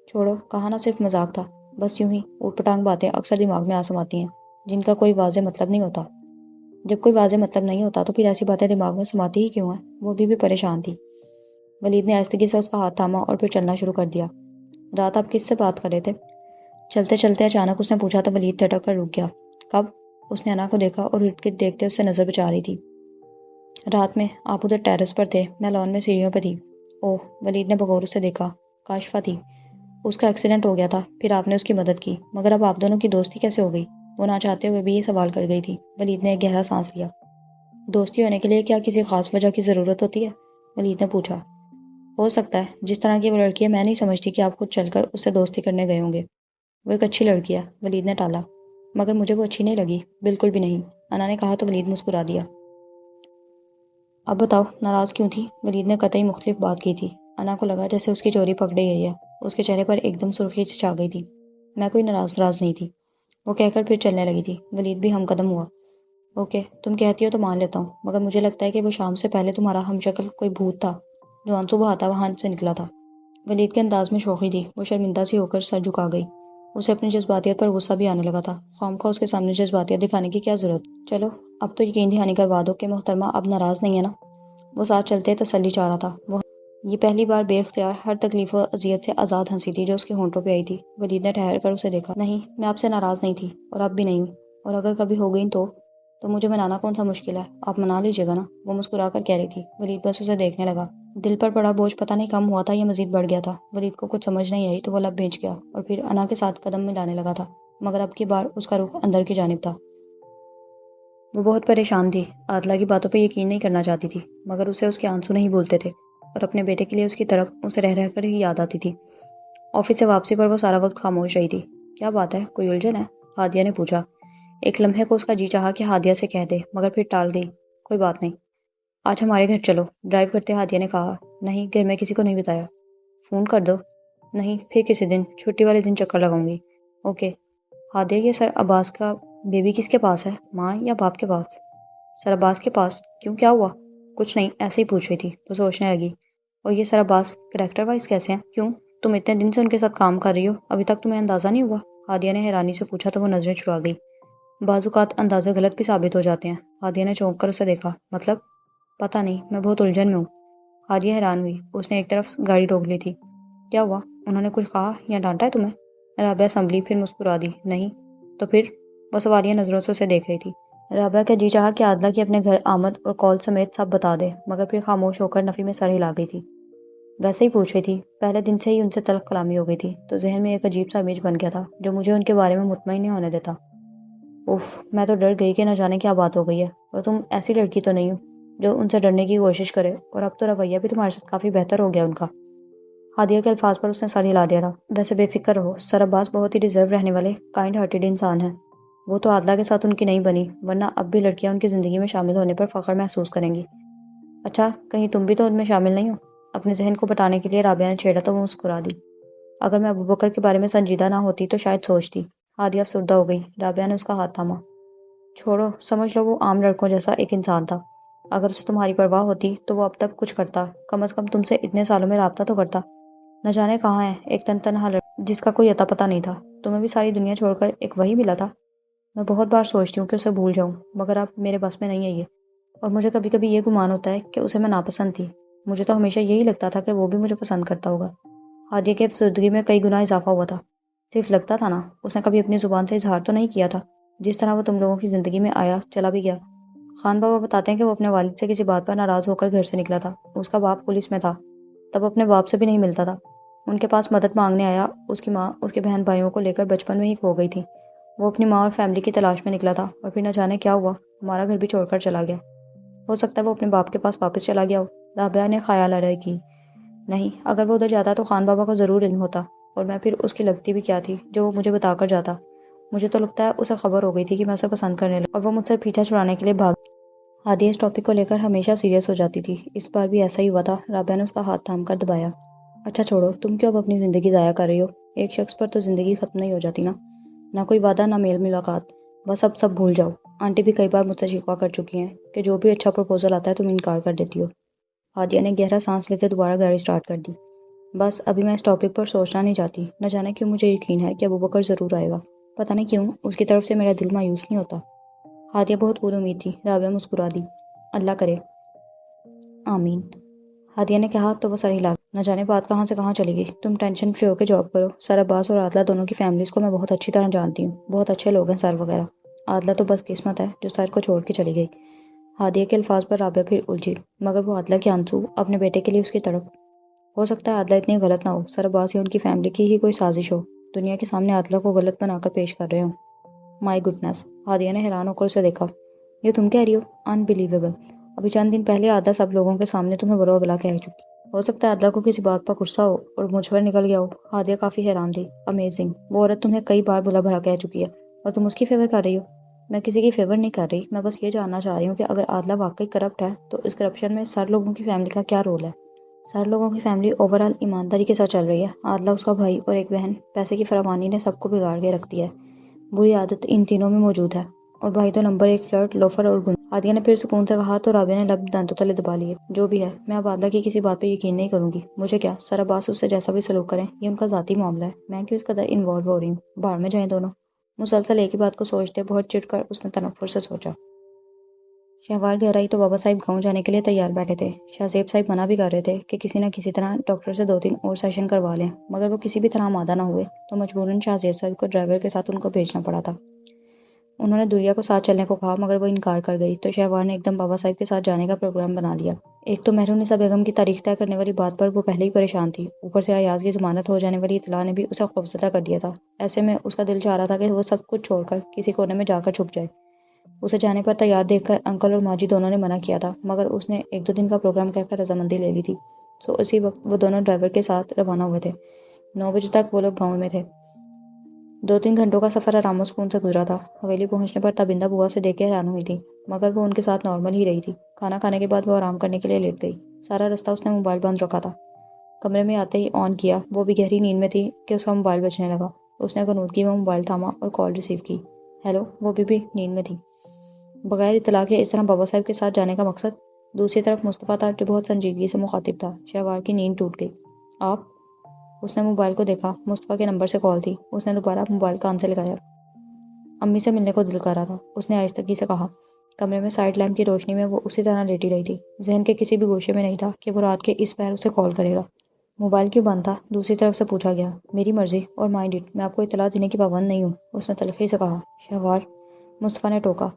چھوڑو، کہا نا صرف مذاق تھا، بس یوں ہی اوٹ پٹانگ باتیں اکثر دماغ میں آ سماتی ہیں جن کا کوئی واضح مطلب نہیں ہوتا۔ جب کوئی واضح مطلب نہیں ہوتا تو پھر ایسی باتیں دماغ میں سماتی ہی کیوں ہیں؟ وہ بھی پریشان تھی۔ ولید نے آہستگی سے اس کا ہاتھ تھاما اور پھر چلنا شروع کر دیا۔ رات آپ کس سے بات کر رہے تھے؟ چلتے چلتے اچانک اس نے پوچھا تو ولید تھٹک کر رک گیا۔ کب؟ اس نے انا کو دیکھا اور ارد گرد دیکھتے اس سے نظر بچا رہی تھی۔ رات میں آپ ادھر ٹیرس پر تھے، میں لان میں سیڑھیوں پہ تھی۔ اوہ، ولید نے بغور اسے دیکھا۔ کاشفہ تھی۔ اس کا ایکسیڈنٹ ہو گیا تھا، پھر آپ نے اس کی مدد کی، مگر اب آپ دونوں کی دوستی کیسے ہو گئی؟ وہ نہ چاہتے ہوئے بھی یہ سوال کر گئی تھی۔ ولید نے ایک گہرا سانس لیا۔ دوستی ہونے کے لیے کیا کسی خاص وجہ کی ضرورت ہوتی ہے؟ ولید نے پوچھا۔ ہو سکتا ہے، جس طرح کی وہ لڑکی ہے میں نہیں سمجھتی کہ آپ خود چل کر اس سے دوستی کرنے گئے ہوں گے۔ وہ ایک اچھی لڑکی ہے، ولید نے ٹالا۔ مگر مجھے وہ اچھی نہیں لگی، بالکل بھی نہیں، انا نے کہا تو ولید مسکرا دیا۔ اب بتاؤ، ناراض کیوں تھی؟ ولید نے قطعی مختلف بات کی تھی۔ انا کو لگا جیسے اس کی چوری پکڑی گئی ہے۔ اس کے چہرے پر ایک دم سرخی سے چھا گئی تھی۔ میں کوئی ناراض فراز نہیں تھی، وہ کہہ کر پھر چلنے لگی تھی۔ ولید بھی ہم قدم ہوا۔ اوکے، تم کہتی ہو تو مان لیتا ہوں، مگر مجھے لگتا ہے کہ وہ شام سے پہلے تمہارا ہم شکل کوئی بھوت تھا جو آنسو بہاتا وہاں سے نکلا تھا۔ ولید کے انداز میں شوخی تھی۔ وہ شرمندہ سی ہو کر سر جھکا گئی۔ اسے اپنی جذباتیت پر غصہ بھی آنے لگا تھا۔ خواہ اس کے سامنے جذباتیت دکھانے کی کیا ضرورت؟ چلو اب تو یقین دہانی کروا دو کہ محترمہ اب ناراض نہیں ہے نا؟ وہ ساتھ چلتے تسلی چاہ رہا تھا۔ وہ یہ پہلی بار بے اختیار ہر تکلیف و اذیت سے آزاد ہنسی تھی جو اس کے ہونٹوں پہ آئی تھی۔ ولید نے ٹھہر کر اسے دیکھا۔ نہیں، میں آپ سے ناراض نہیں تھی اور اب بھی نہیں ہوں، اور اگر کبھی ہو گئی تو مجھے منانا کون سا مشکل ہے؟ آپ منا لیجیے گا نا؟ وہ مسکرا کر کہہ رہی تھی۔ ولید بس اسے دیکھنے لگا۔ دل پر پڑا بوجھ پتہ نہیں کم ہوا تھا یا مزید بڑھ گیا تھا۔ ولید کو کچھ سمجھ نہیں آئی تو وہ لب بھیج گیا اور پھر انا کے ساتھ قدم ملانے لگا تھا، مگر اب کی بار اس کا رخ اندر کی جانب تھا۔ وہ بہت پریشان تھی، عادلہ کی باتوں پہ یقین نہیں کرنا چاہتی تھی، مگر اسے اس کے آنسو نہیں بھولتے تھے اور اپنے بیٹے کے لیے اس کی طرف اسے رہ رہ کر ہی یاد آتی تھی۔ آفس سے واپسی پر وہ سارا وقت خاموش رہی تھی۔ کیا بات ہے، کوئی الجھن ہے؟ ہادیہ نے پوچھا۔ ایک لمحے کو اس کا جی چاہا کہ ہادیہ سے کہہ دے، مگر پھر ٹال دی۔ کوئی بات نہیں، آج ہمارے گھر چلو، ڈرائیو کرتے ہادیہ نے کہا۔ نہیں، گھر میں کسی کو نہیں بتایا۔ فون کر دو۔ نہیں، پھر کسی دن، چھٹی والے دن چکر لگاؤں گی۔ اوکے۔ ہادیہ، یہ سر عباس کا بیبی کس کے پاس ہے، ماں یا باپ کے پاس؟ سر عباس کے پاس۔ کیوں، کیا ہوا؟ کچھ نہیں، ایسے ہی پوچھ رہی تھی۔ وہ سوچنے لگی، اور یہ سر عباس کریکٹر وائز کیسے ہیں؟ کیوں، تم اتنے دن سے ان کے ساتھ کام کر رہی ہو، ابھی تک تمہیں اندازہ نہیں ہوا؟ ہادیہ نے حیرانی سے پوچھا تو وہ نظریں چرا گئی۔ بعض اوقات اندازے غلط بھی ثابت ہو جاتے ہیں۔ ہادیہ نے چونک کر اسے دیکھا۔ مطلب؟ پتہ نہیں، میں بہت الجھن میں ہوں۔ ہادیہ حیران ہوئی۔ اس نے ایک طرف گاڑی روک لی تھی۔ کیا ہوا؟ انہوں نے کچھ کہا یا ڈانٹا ہے تمہیں؟ رابعہ سنبھلی، پھر مسکرا دی۔ نہیں تو پھر؟ وہ سوالیہ نظروں سے اسے دیکھ رہی تھی۔ رابعہ کا جی چاہا کہ عادلہ کی اپنے گھر آمد اور کال سمیت سب بتا دے، مگر پھر خاموش ہو کر نفی میں سر ہلا گئی تھی۔ ویسے ہی پوچھ رہی تھی، پہلے دن سے ہی ان سے تلخ کلامی ہو گئی تھی، تو ذہن میں ایک عجیب سا امیج بن گیا تھا جو مجھے ان کے بارے میں مطمئن نہیں ہونے دیتا۔ اف، میں تو ڈر گئی کہ نہ جانے کیا بات ہو گئی ہے، اور تم ایسی لڑکی تو نہیں ہو جو ان سے ڈرنے کی کوشش کرے، اور اب تو رویہ بھی تمہارے ساتھ کافی بہتر ہو گیا ان کا۔ ہادیہ کے الفاظ پر اس نے سر ہلا دیا تھا۔ ویسے بے فکر رہو، سر عباس بہت ہی ریزرو رہنے والے کائنڈ ہارٹیڈ انسان ہیں۔ وہ تو عادلہ کے ساتھ ان کی نہیں بنی، ورنہ اب بھی لڑکیاں ان کی زندگی میں شامل ہونے پر فخر محسوس کریں گی۔ اچھا، کہیں تم بھی تو ان میں شامل نہیں ہو؟ اپنے ذہن کو بتانے کے لیے رابعہ نے چھیڑا تو وہ مسکرا دی۔ اگر میں ابوبکر کے بارے میں سنجیدہ نہ ہوتی تو شاید سوچتی۔ ہادیہ افسردہ ہو گئی۔ رابعہ نے اس کا ہاتھ تھاما۔ چھوڑو، سمجھ لو وہ عام لڑکوں جیسا ایک انسان تھا۔ اگر اسے تمہاری پرواہ ہوتی تو وہ اب تک کچھ کرتا، کم از کم تم سے اتنے سالوں میں رابطہ تو کرتا۔ نہ جانے کہاں ہے ایک تنہا لڑکا جس کا کوئی اتا پتہ نہیں تھا۔ تمہیں بھی ساری دنیا چھوڑ کر ایک وہی ملا تھا۔ میں بہت بار سوچتی ہوں کہ اسے بھول جاؤں، مگر اب میرے بس میں نہیں ہے یہ، اور مجھے کبھی کبھی یہ گمان ہوتا ہے کہ اسے میں ناپسند تھی۔ مجھے تو ہمیشہ یہی لگتا تھا کہ وہ بھی مجھے پسند کرتا ہوگا۔ ہادیہ کے افسردگی میں کئی گنا اضافہ ہوا تھا۔ صرف لگتا تھا نا، اس نے کبھی اپنی زبان سے اظہار تو نہیں کیا تھا۔ جس طرح وہ تم لوگوں کی زندگی میں آیا چلا بھی گیا۔ خان بابا بتاتے ہیں کہ وہ اپنے والد سے کسی بات پر ناراض ہو کر گھر سے نکلا تھا۔ اس کا باپ پولیس میں تھا، تب اپنے باپ سے بھی نہیں ملتا تھا۔ ان کے پاس مدد مانگنے آیا۔ اس کی ماں اس کے بہن بھائیوں کو لے کر بچپن میں ہی کھو گئی تھی۔ وہ اپنی ماں اور فیملی کی تلاش میں نکلا تھا، اور پھر نہ جانے کیا ہوا، ہمارا گھر بھی چھوڑ کر چلا گیا۔ ہو سکتا ہے وہ اپنے باپ کے پاس واپس چلا گیا ہو۔ رابعہ نے خیال آرائی کی۔ نہیں، اگر وہ ادھر جاتا تو خان بابا کو ضرور علم ہوتا، اور میں پھر اس کی لگتی بھی کیا تھی جو وہ مجھے بتا کر جاتا۔ مجھے تو لگتا ہے اسے خبر ہو گئی تھی کہ میں اسے پسند کرنے لگا، اور وہ مجھ سے پیچھا چھڑانے کے لیے بھاگ۔ ہادیہ اس ٹاپک کو لے کر ہمیشہ سیریس ہو جاتی تھی، اس بار بھی ایسا ہی ہوا تھا۔ رابعہ نے اس کا ہاتھ تھام کر دبایا۔ اچھا چھوڑو، تم کیوں اب اپنی زندگی ضائع کر رہی ہو؟ ایک شخص پر تو زندگی ختم نہیں ہو جاتی نا، نہ کوئی وعدہ، نہ میل ملاقات، بس اب سب بھول جاؤ۔ آنٹی بھی کئی بار مجھ سے شکوہ کر چکی ہیں کہ جو بھی اچھا پروپوزل آتا ہے تم انکار کر دیتی ہو۔ ہادیہ نے گہرا سانس لیتے دوبارہ گاڑی سٹارٹ کر دی۔ بس ابھی میں اس ٹاپک پر سوچنا نہیں چاہتی۔ نہ جانے کیوں مجھے یقین ہے کہ ابوبکر ضرور آئے گا۔ پتہ نہیں کیوں اس کی طرف سے میرا دل مایوس نہیں ہوتا۔ ہادیہ بہت پور امید تھی۔ رابعہ مسکرا دی۔ اللہ کرے، آمین۔ ہادیہ نے کہا تو وہ سر ہلا گئی۔ نہ جانے بات کہاں سے کہاں چلی گئی۔ تم ٹینشن فری ہو کے جاب کرو۔ سر عباس اور عادلہ دونوں کی فیملیز کو میں بہت اچھی طرح جانتی ہوں، بہت اچھے لوگ ہیں سر وغیرہ۔ عادلہ تو بس قسمت ہے جو سر کو چھوڑ کے چلی گئی۔ ہادیہ کے الفاظ پر رابعہ پھر الجھی، مگر وہ عادلہ کے آنسو، اپنے بیٹے کے لیے اس کی تڑپ۔ ہو سکتا ہے عادلہ اتنی غلط نہ ہو، سر عباس یا ان کی فیملی کی ہی کوئی سازش ہو، دنیا کے سامنے عادلہ کو غلط بنا کر پیش کر رہے ہوں۔ مائی گڈنس، ہادیہ نے حیران ہو کر اسے دیکھا۔ یہ تم کہہ رہی ہو؟ انبلیویبل! ابھی چند دن پہلے عادلہ سب لوگوں کے سامنے تمہیں برا بلا کہہ چکی۔ ہو سکتا ہے عادلہ کو کسی بات پر غصہ ہو اور مجھ پر نکل گیا ہو۔ ہادیہ کافی حیران تھی۔ امیزنگ! وہ عورت تمہیں کئی بار بلا بھلا کہہ چکی ہے، اور تم اس کی فیور کر رہی ہو؟ میں کسی کی فیور نہیں کر رہی، میں بس یہ جاننا چاہ رہی ہوں کہ اگر عادلہ واقعی کرپٹ ہے تو اس کرپشن میں سر لوگوں کی فیملی کا کیا رول ہے؟ سر لوگوں کی فیملی اوور آل ایمانداری کے ساتھ چل رہی ہے۔ عادلہ، اس کا بھائی اور ایک بہن، پیسے کی فراوانی نے سب کو بگاڑ کے رکھ دیا ہے۔ بری عادت ان تینوں میں موجود ہے، اور بھائی تو نمبر ایک فلرٹ، لوفر اور گنڈا۔ ہادیہ نے پھر سکون سے کہا تو رابعہ نے لب دانتوں تلے دبا لیے۔ جو بھی ہے، میں اب عادلہ کی کسی بات پہ یقین نہیں کروں گی۔ مجھے کیا، سر عباس اس سے جیسا بھی سلوک کریں، یہ ان کا ذاتی معاملہ ہے، میں کیوں اس قدر انوالو ہو رہی ہوں؟ بھاڑ میں جائیں دونوں۔ مسلسل ایک ہی بات کو سوچتے بہت چڑ کر اس نے تنفر سے سوچا۔ شہوار گھر آئی تو بابا صاحب گاؤں جانے کے لیے تیار بیٹھے تھے۔ شاہ زیب صاحب منع بھی کر رہے تھے کہ کسی نہ کسی طرح ڈاکٹر سے 2-3 اور سیشن کروا لیں، مگر وہ کسی بھی طرح آمادہ نہ ہوئے، تو مجبوراً شاہ زیب صاحب کو ڈرائیور کے ساتھ ان کو بھیجنا پڑا تھا۔ انہوں نے دوریا کو ساتھ چلنے کو کہا، مگر وہ انکار کر گئی، تو شہوار نے ایک دم بابا صاحب کے ساتھ جانے کا پروگرام بنا لیا۔ ایک تو مہرالنساء بیگم کی تاریخ طے کرنے والی بات پر وہ پہلے ہی پریشان تھی، اوپر سے ایاز کی ضمانت ہو جانے والی اطلاع نے بھی اسے خوفزدہ کر دیا تھا۔ ایسے میں اس کا دل چاہ رہا تھا کہ وہ سب کچھ چھوڑ کر کسی کونے میں جا کر چھپ جائے۔ اسے جانے پر تیار دیکھ کر انکل اور ماجی دونوں نے منع کیا تھا، مگر اس نے 1-2 دن کا پروگرام کہہ کر رضامندی لے لی تھی۔ سو اسی وقت وہ دونوں ڈرائیور کے ساتھ روانہ ہوئے تھے۔ 9 بجے تک وہ لوگ گاؤں میں تھے۔ 2-3 گھنٹوں کا سفر آرام و سکون سے گزرا تھا۔ حویلی پہنچنے پر تابندہ بوا سے دیکھ کے حیران ہوئی تھی، مگر وہ ان کے ساتھ نارمل ہی رہی تھی۔ کھانا کھانے کے بعد وہ آرام کرنے کے لیے لیٹ گئی۔ سارا رستہ اس نے موبائل بند رکھا تھا۔ کمرے میں آتے ہی آن کیا، وہ بھی گہری نیند میں تھی کہ اس کا موبائل بجنے لگا۔ اس نے غنودگی میں موبائل تھاما اور کال ریسیو کی۔ ہیلو! وہ بھی نیند میں تھی۔ بغیر اطلاع کے اس طرح بابا صاحب کے ساتھ جانے کا مقصد؟ دوسری طرف مصطفیٰ تھا جو بہت سنجیدگی سے مخاطب تھا۔ شہوار کی نیند ٹوٹ گئی۔ آپ؟ اس نے موبائل کو دیکھا، مصطفیٰ کے نمبر سے کال تھی۔ اس نے دوبارہ موبائل کان سے لگایا۔ امی سے ملنے کو دل کر رہا تھا، اس نے آہستگی سے کہا۔ کمرے میں سائڈ لیمپ کی روشنی میں وہ اسی طرح لیٹی رہی تھی۔ ذہن کے کسی بھی گوشے میں نہیں تھا کہ وہ رات کے اس پہر اسے کال کرے گا۔ موبائل کیوں بند تھا؟ دوسری طرف سے پوچھا گیا۔ میری مرضی اور مائنڈ اٹ، میں آپ کو اطلاع دینے کی پابند نہیں ہوں، اس نے تلخی سے کہا۔ شہوار، مصطفیٰ نے ٹوکا۔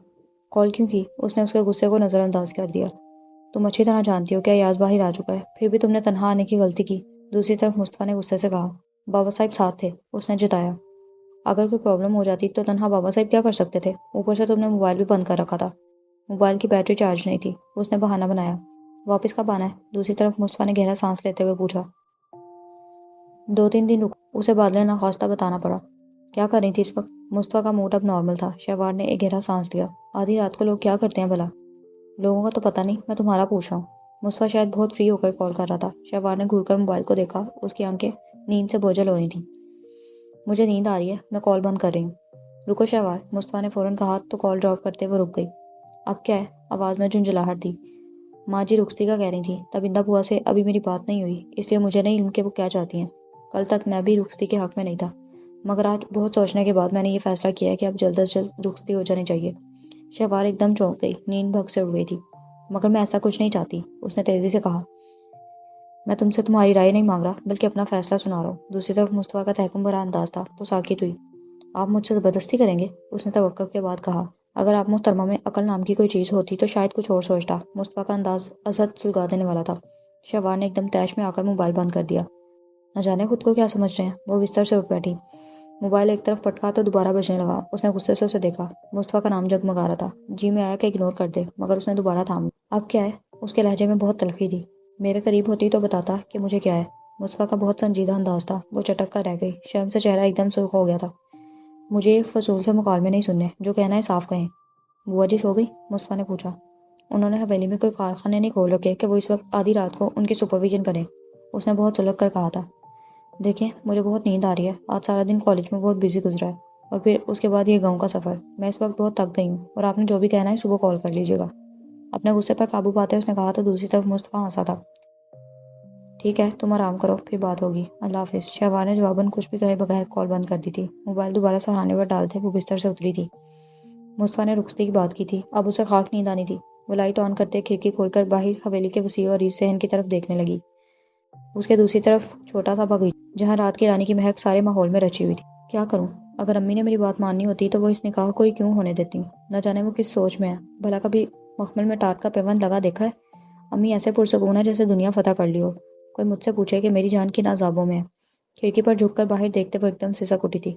کال کیوں کی؟ اس نے اس کے غصے کو نظر انداز کر دیا۔ تم اچھی طرح جانتی ہو کہ ایاز باہر آ چکا ہے، پھر بھی تم نے تنہا آنے کی غلطی کی۔ دوسری طرف مصطفیٰ نے غصے سے کہا۔ بابا صاحب ساتھ تھے، اس نے جتایا۔ اگر کوئی پرابلم ہو جاتی تو تنہا بابا صاحب کیا کر سکتے تھے؟ اوپر سے تم نے موبائل بھی بند کر رکھا تھا۔ موبائل کی بیٹری چارج نہیں تھی، اس نے بہانہ بنایا۔ واپس کب آنا ہے؟ دوسری طرف مصطفیٰ نے گہرا سانس لیتے ہوئے پوچھا۔ 2-3 دن رک، اسے بادل ناخواستہ بتانا پڑا۔ کیا کر رہی تھی اس وقت؟ مصطفیٰ کا موڈ اب نارمل تھا۔ شہوار نے ایک گہرا سانس لیا۔ آدھی رات کو لوگ کیا کرتے ہیں بھلا؟ لوگوں کا تو پتہ نہیں، میں تمہارا پوچھ رہا ہوں۔ مصطفیٰ شاید بہت فری ہو کر کال کر رہا تھا۔ شہوار نے گھور کر موبائل کو دیکھا، اس کی آنکھیں نیند سے بوجھل ہو رہی تھیں۔ مجھے نیند آ رہی ہے، میں کال بند کر رہی ہوں۔ رکو شہوار، مصطفیٰ نے فوراً کہا تو کال ڈراپ کرتے ہوئے رک گئی۔ اب کیا ہے؟ آواز میں جھنجھلاہٹ تھی۔ ماں جی رخصتی کا کہہ رہی تھیں، تبندہ بوا سے ابھی میری بات نہیں ہوئی، اس لیے مجھے نہیں علم کہ وہ کیا چاہتی ہیں۔ کل تک میں بھی رخصتی کے حق میں نہیں تھا، مگر آج بہت سوچنے کے بعد میں نے یہ فیصلہ کیا ہے کہ اب جلد از جلد رخصتی ہو جانی چاہیے۔ شہوار ایک دم چونک گئی، نیند بھگ سے اڑ گئی تھی۔ مگر میں ایسا کچھ نہیں چاہتی، اس نے تیزی سے کہا۔ میں تم سے تمہاری رائے نہیں مانگ رہا، بلکہ اپنا فیصلہ سنا رہا ہوں۔ دوسری طرف مصطفیٰ کا تحکم بھرا انداز تھا۔ وہ ساکت ہوئی۔ آپ مجھ سے زبردستی کریں گے؟ اس نے توقف کے بعد کہا۔ اگر آپ محترمہ میں عقل نام کی کوئی چیز ہوتی تو شاید کچھ اور سوچتا۔ مصطفیٰ کا انداز ازحد سلگا دینے والا تھا۔ شہوار نے ایک دم طیش میں آ کر موبائل بند کر دیا۔ نہ جانے خود کو کیا سمجھ رہے ہیں۔ وہ بستر سے اٹھ بیٹھی۔ موبائل ایک طرف پٹکا تو دوبارہ بجنے لگا۔ اس نے غصے سے اسے دیکھا۔ مصطفیٰ کا نام جگمگا رہا تھا۔ جی میں آیا کہ اگنور کر دے، مگر اس نے دوبارہ تھام۔ اب کیا ہے؟ اس کے لہجے میں بہت تلخی تھی۔ میرے قریب ہوتی تو بتاتا کہ مجھے کیا ہے۔ مصطفیٰ کا بہت سنجیدہ انداز تھا۔ وہ چٹک کر رہ گئی۔ شرم سے چہرہ ایک دم سرخ ہو گیا تھا۔ مجھے فضول سے مکالمے نہیں سننے، جو کہنا ہے صاف کہیں۔ بوا جی سو گئی؟ مصطفیٰ نے پوچھا۔ انہوں نے حویلی میں کوئی کارخانے نہیں کھول رکھے کہ وہ اس وقت آدھی رات کو ان کی سپرویژن کریں، اس نے بہت سلگ کر کہا تھا۔ دیکھیں مجھے بہت نیند آ رہی ہے، آج سارا دن کالج میں بہت بزی گزرا ہے، اور پھر اس کے بعد یہ گاؤں کا سفر۔ میں اس وقت بہت تھک گئی ہوں، اور آپ نے جو بھی کہنا ہے صبح کال کر لیجیے گا۔ اپنے غصے پر قابو پاتے اس نے کہا تو دوسری طرف مصطفیٰ ہنسا تھا۔ ٹھیک ہے تم آرام کرو، پھر بات ہوگی، اللہ حافظ۔ شہوار نے جواباً کچھ بھی کہے بغیر کال بند کر دی تھی۔ موبائل دوبارہ سرہانے پر ڈالتے وہ بستر سے اتری تھی۔ مصطفیٰ نے رخصتی کی بات کی تھی، اب اسے خاک نیند آنی تھی۔ وہ لائٹ آن کرتے کھڑکی کھول کر باہر حویلی کے وسیع اور عریض صحن کی طرف دیکھنے لگی۔ اس کے دوسری طرف چھوٹا سا باغیچہ، جہاں رات کی رانی کی مہک سارے ماحول میں رچی ہوئی تھی۔ کیا کروں؟ اگر امی نے میری بات ماننی ہوتی تو وہ اس نکاح کو ہی کیوں ہونے دیتی؟ نہ جانے وہ کس سوچ میں ہے۔ بھلا کبھی مخمل میں ٹاٹ کا پیوند لگا دیکھا ہے؟ امی ایسے پرسکون ہے جیسے دنیا فتح کر لی ہو۔ کوئی مجھ سے پوچھے کہ میری جان کن عذابوں میں ہے۔ کھڑکی پر جھک کر باہر دیکھتے وہ ایک دم سسک اٹھی تھی۔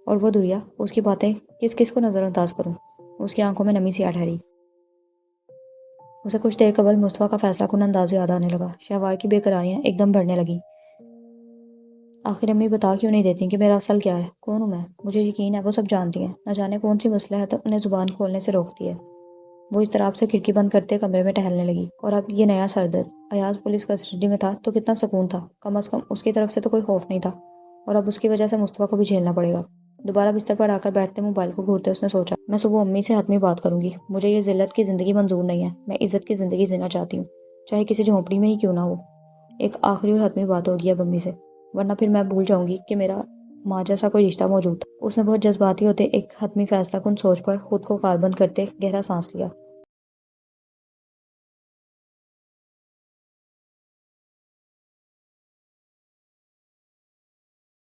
اور وہ دنیا، اس کی باتیں کس کس کو نظر انداز کروں؟ اس کی آنکھوں میں نمی سی آ ٹھہری۔ اسے کچھ دیر قبل مصطفیٰ کا فیصلہ کن انداز یاد آنے لگا۔ شہوار کی بے قراریاں ایک دم بڑھنے لگیں۔ آخر امی بتا کیوں نہیں دیتی کہ میرا اصل کیا ہے، کون ہوں میں؟ مجھے یقین ہے وہ سب جانتی ہیں، نہ جانے کون سی مصلحت انہیں زبان کھولنے سے روکتی ہے۔ وہ اضطراب سے کھڑکی بند کرتے کمرے میں ٹہلنے لگی۔ اور اب یہ نیا سردرد۔ ایاز پولیس کسٹڈی میں تھا تو کتنا سکون تھا، کم از کم اس کی طرف سے تو کوئی خوف نہیں تھا، اور اب اس کی وجہ سے مصطفیٰ کو بھی جھیلنا پڑے گا۔ دوبارہ بستر پر آ کر بیٹھتے موبائل کو گھورتے اس نے سوچا، میں صبح امی سے حتمی بات کروں گی۔ مجھے یہ ذلت کی زندگی منظور نہیں ہے، میں عزت کی زندگی جینا چاہتی ہوں، چاہے کسی جھونپڑی میں ہی کیوں نہ ہو۔ ایک آخری اور حتمی بات ہوگی اب امی سے، ورنہ پھر میں بھول جاؤں گی کہ میرا ماں جیسا کوئی رشتہ موجود تھا۔ اس نے بہت جذباتی ہوتے ایک حتمی فیصلہ کن سوچ پر خود کو کاربند کرتے گہرا سانس لیا۔